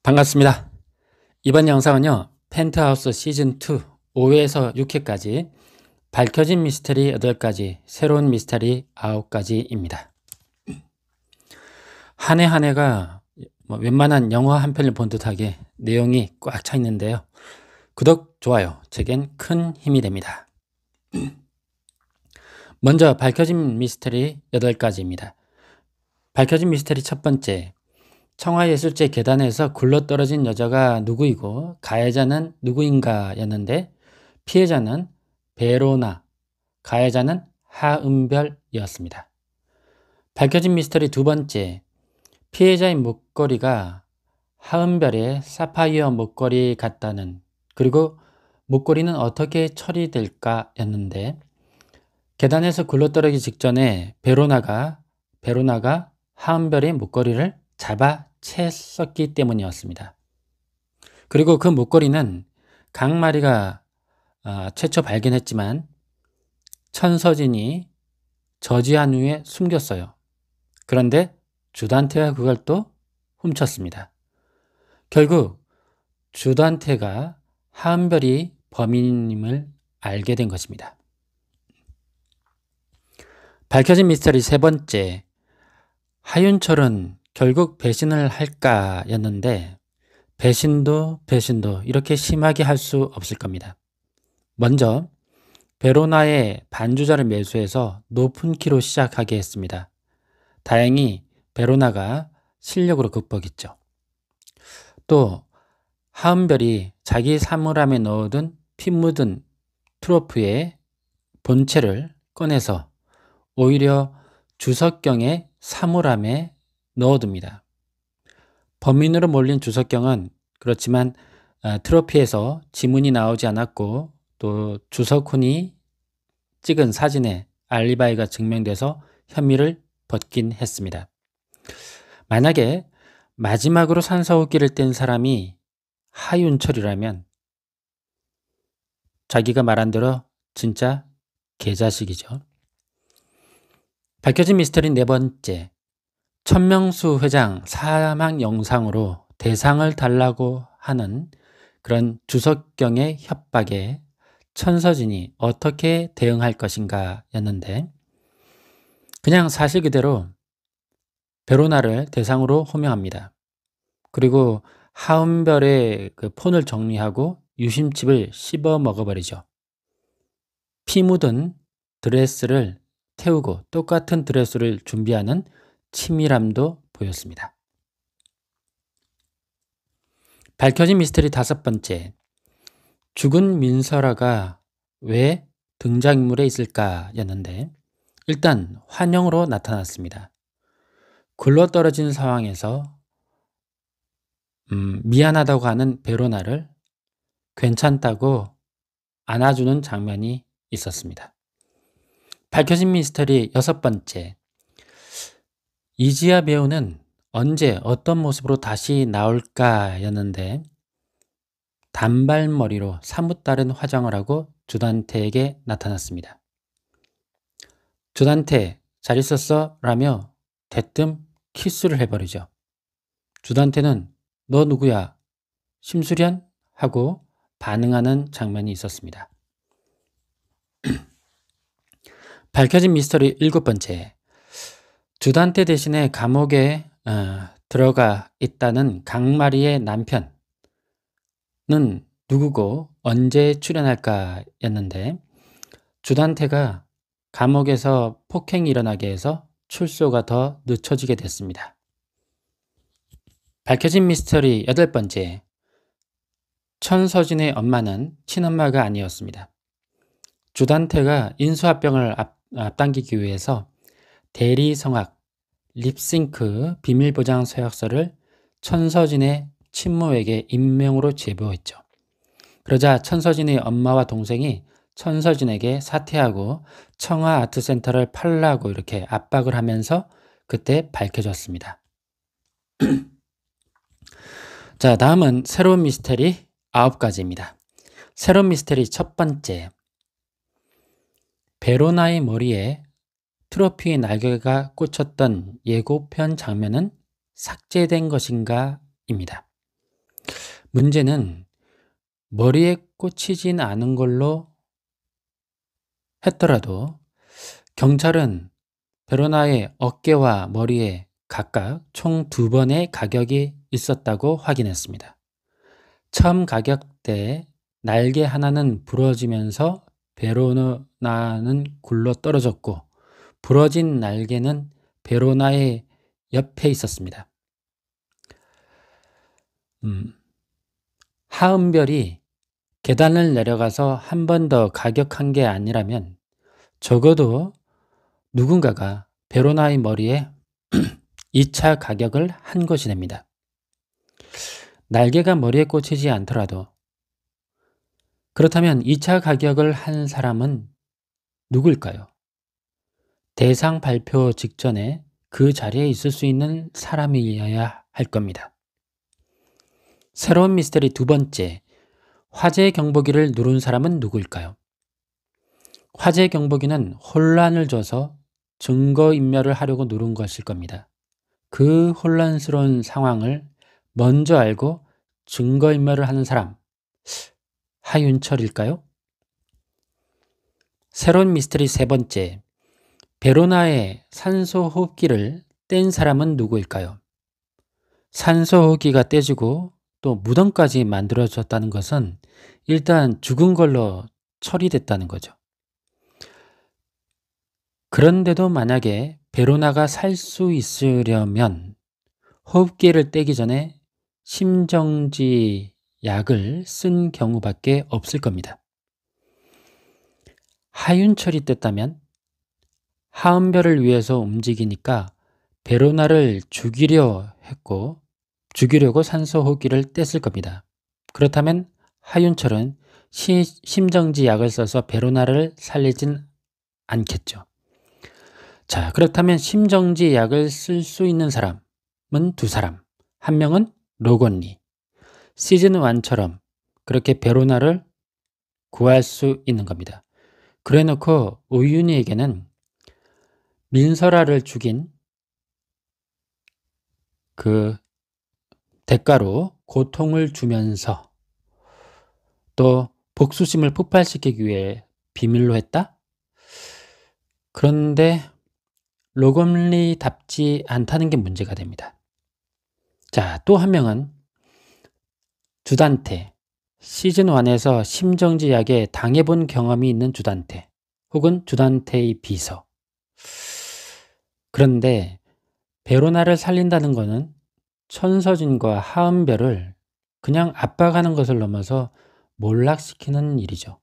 반갑습니다. 이번 영상은요, 펜트하우스 시즌2 5회에서 6회까지 밝혀진 미스터리 8가지, 새로운 미스터리 9가지입니다. 한 해 한 해가 웬만한 영화 한 편을 본 듯하게 내용이 꽉 차 있는데요. 구독, 좋아요, 제겐 큰 힘이 됩니다. 먼저 밝혀진 미스터리 8가지입니다. 밝혀진 미스터리 첫 번째, 청와예술제 계단에서 굴러떨어진 여자가 누구이고 가해자는 누구인가 였는데 피해자는 베로나, 가해자는 하은별이었습니다. 밝혀진 미스터리 두 번째, 피해자의 목걸이가 하은별의 사파이어 목걸이 같다는, 그리고 목걸이는 어떻게 처리될까 였는데 계단에서 굴러떨어지기 직전에 베로나가 하은별의 목걸이를 잡아 챘었기 때문이었습니다. 그리고 그 목걸이는 강마리가 최초 발견했지만 천서진이 저지한 후에 숨겼어요. 그런데 주단태가 그걸 또 훔쳤습니다. 결국 주단태가 하은별이 범인임을 알게 된 것입니다. 밝혀진 미스터리 세 번째, 하윤철은 결국 배신을 할까 였는데 배신도 이렇게 심하게 할 수 없을 겁니다. 먼저 베로나의 반주자를 매수해서 높은 키로 시작하게 했습니다. 다행히 베로나가 실력으로 극복했죠. 또 하은별이 자기 사물함에 넣어둔 피 묻은 트로프의 본체를 꺼내서 오히려 주석경의 사물함에 넣어둡니다. 범인으로 몰린 주석경은 그렇지만 트로피에서 지문이 나오지 않았고 또 주석훈이 찍은 사진에 알리바이가 증명돼서 혐의를 벗긴 했습니다. 만약에 마지막으로 산소호흡기를 뗀 사람이 하윤철이라면 자기가 말한 대로 진짜 개자식이죠. 밝혀진 미스터리 네 번째, 천명수 회장 사망 영상으로 대상을 달라고 하는 그런 주석경의 협박에 천서진이 어떻게 대응할 것인가 였는데 그냥 사실 그대로 베로나를 대상으로 호명합니다. 그리고 하은별의 그 폰을 정리하고 유심칩을 씹어 먹어버리죠. 피 묻은 드레스를 태우고 똑같은 드레스를 준비하는 치밀함도 보였습니다. 밝혀진 미스터리 다섯 번째, 죽은 민설아가 왜 등장인물에 있을까 였는데 일단 환영으로 나타났습니다. 굴러떨어진 상황에서 미안하다고 하는 베로나를 괜찮다고 안아주는 장면이 있었습니다. 밝혀진 미스터리 여섯 번째, 이지아 배우는 언제 어떤 모습으로 다시 나올까 였는데 단발머리로 사뭇 다른 화장을 하고 주단태에게 나타났습니다. 주단태 잘 있었어? 라며 대뜸 키스를 해버리죠. 주단태는 너 누구야? 심수련? 하고 반응하는 장면이 있었습니다. 밝혀진 미스터리 일곱 번째, 주단태 대신에 감옥에 들어가 있다는 강마리의 남편은 누구고 언제 출연할까 였는데 주단태가 감옥에서 폭행이 일어나게 해서 출소가 더 늦춰지게 됐습니다. 밝혀진 미스터리 여덟 번째, 천서진의 엄마는 친엄마가 아니었습니다. 주단태가 인수합병을 앞당기기 위해서 대리성악, 립싱크 비밀보장 서약서를 천서진의 친모에게 임명으로 제보했죠. 그러자 천서진의 엄마와 동생이 천서진에게 사퇴하고 청아아트센터를 팔라고 이렇게 압박을 하면서 그때 밝혀졌습니다. 자, 다음은 새로운 미스터리 9가지입니다. 새로운 미스터리 첫 번째, 베로나의 머리에 트로피의 날개가 꽂혔던 예고편 장면은 삭제된 것인가 입니다. 문제는 머리에 꽂히진 않은 걸로 했더라도 경찰은 베로나의 어깨와 머리에 각각 총 2번의 가격이 있었다고 확인했습니다. 처음 가격 때 날개 하나는 부러지면서 베로나는 굴러 떨어졌고 부러진 날개는 베로나의 옆에 있었습니다. 하은별이 계단을 내려가서 한 번 더 가격한 게 아니라면 적어도 누군가가 베로나의 머리에 2차 가격을 한 것이 됩니다. 날개가 머리에 꽂히지 않더라도 그렇다면 2차 가격을 한 사람은 누구일까요? 대상 발표 직전에 그 자리에 있을 수 있는 사람이어야 할 겁니다. 새로운 미스터리 2번째, 화재 경보기를 누른 사람은 누구일까요? 화재 경보기는 혼란을 줘서 증거인멸을 하려고 누른 것일 겁니다. 그 혼란스러운 상황을 먼저 알고 증거인멸을 하는 사람, 하윤철일까요? 새로운 미스터리 3번째, 베로나의 산소호흡기를 뗀 사람은 누구일까요? 산소호흡기가 떼지고 또 무덤까지 만들어졌다는 것은 일단 죽은 걸로 처리됐다는 거죠. 그런데도 만약에 베로나가 살 수 있으려면 호흡기를 떼기 전에 심정지 약을 쓴 경우밖에 없을 겁니다. 하윤철이 뗐다면 하은별을 위해서 움직이니까 베로나를 죽이려고 산소호흡기를 뗐을 겁니다. 그렇다면 하윤철은 심정지 약을 써서 베로나를 살리진 않겠죠. 자, 그렇다면 심정지 약을 쓸 수 있는 사람은 2사람. 한 명은 로건리. 시즌 1처럼 그렇게 베로나를 구할 수 있는 겁니다. 그래놓고 우윤희에게는 민설아를 죽인 그 대가로 고통을 주면서 또 복수심을 폭발시키기 위해 비밀로 했다? 그런데 로건리답지 않다는 게 문제가 됩니다. 자, 또 한 명은 주단태. 시즌 1에서 심정지 약에 당해본 경험이 있는 주단태 혹은 주단태의 비서. 그런데 베로나를 살린다는 것은 천서진과 하은별을 그냥 압박하는 것을 넘어서 몰락시키는 일이죠.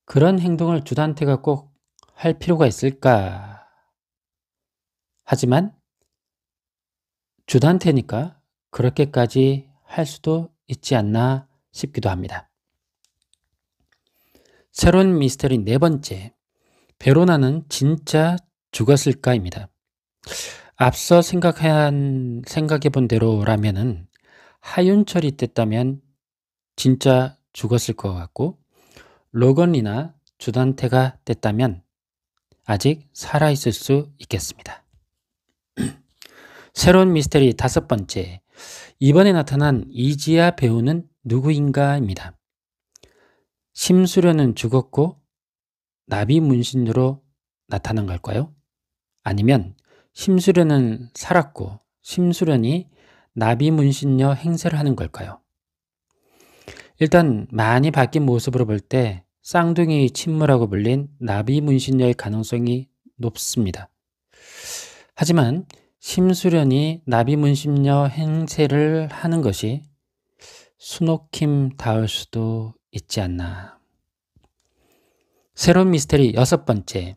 그런 행동을 주단태가 꼭 할 필요가 있을까? 하지만 주단태니까 그렇게까지 할 수도 있지 않나 싶기도 합니다. 새로운 미스터리 4번째, 베로나는 진짜 죽었을까입니다. 앞서 생각해 본 대로라면은 하윤철이 뗐다면 진짜 죽었을 것 같고 로건리나 주단태가 뗐다면 아직 살아있을 수 있겠습니다. 새로운 미스터리 5번째, 이번에 나타난 이지아 배우는 누구인가입니다. 심수련은 죽었고 나비 문신으로 나타난 걸까요? 아니면 심수련은 살았고 심수련이 나비 문신녀 행세를 하는 걸까요? 일단 많이 바뀐 모습으로 볼 때 쌍둥이 친모라고 불린 나비 문신녀의 가능성이 높습니다. 하지만 심수련이 나비 문신녀 행세를 하는 것이 순옥킴다울 수도 있지 않나. 새로운 미스터리 6번째,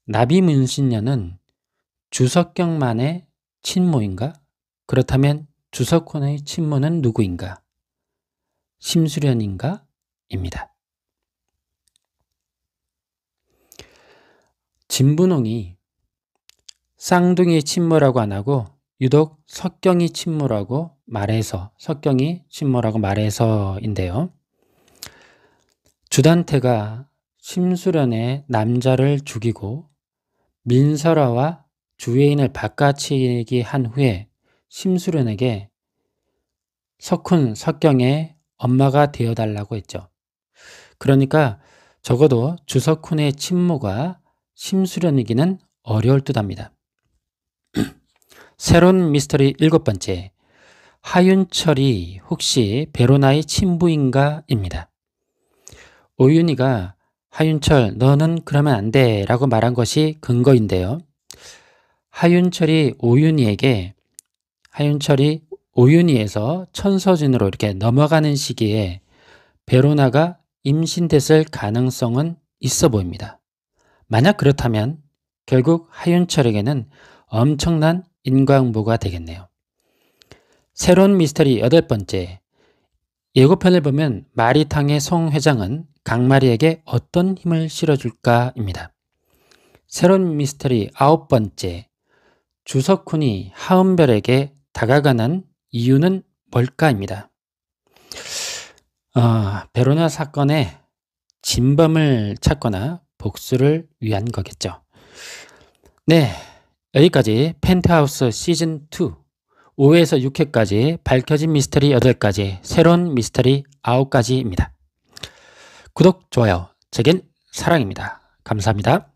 나비 문신녀는 주석경만의 친모인가? 그렇다면 주석훈의 친모는 누구인가? 심수련인가? 입니다. 진분홍이 쌍둥이 친모라고 안 하고 유독 석경이 친모라고 말해서인데요. 주단태가 심수련의 남자를 죽이고 민설아와 주예인을 바꿔치기 한 후에 심수련에게 석훈, 석경의 엄마가 되어달라고 했죠. 그러니까 적어도 주석훈의 친모가 심수련이기는 어려울 듯합니다. 새로운 미스터리 7번째, 하윤철이 혹시 베로나의 친부인가? 입니다. 오윤희가 하윤철 너는 그러면 안 돼 라고 말한 것이 근거인데요. 하윤철이 오윤희에서 천서진으로 이렇게 넘어가는 시기에 베로나가 임신됐을 가능성은 있어 보입니다. 만약 그렇다면 결국 하윤철에게는 엄청난 인과응보가 되겠네요. 새로운 미스터리 8번째, 예고편을 보면 마리탕의 송 회장은 강마리에게 어떤 힘을 실어줄까입니다. 새로운 미스터리 9번째, 주석훈이 하은별에게 다가가는 이유는 뭘까입니다. 베로나 사건의 진범을 찾거나 복수를 위한 거겠죠. 네, 여기까지 펜트하우스 시즌2 5회에서 6회까지 밝혀진 미스터리 8가지, 새로운 미스터리 9가지입니다. 구독, 좋아요, 제겐 사랑입니다. 감사합니다.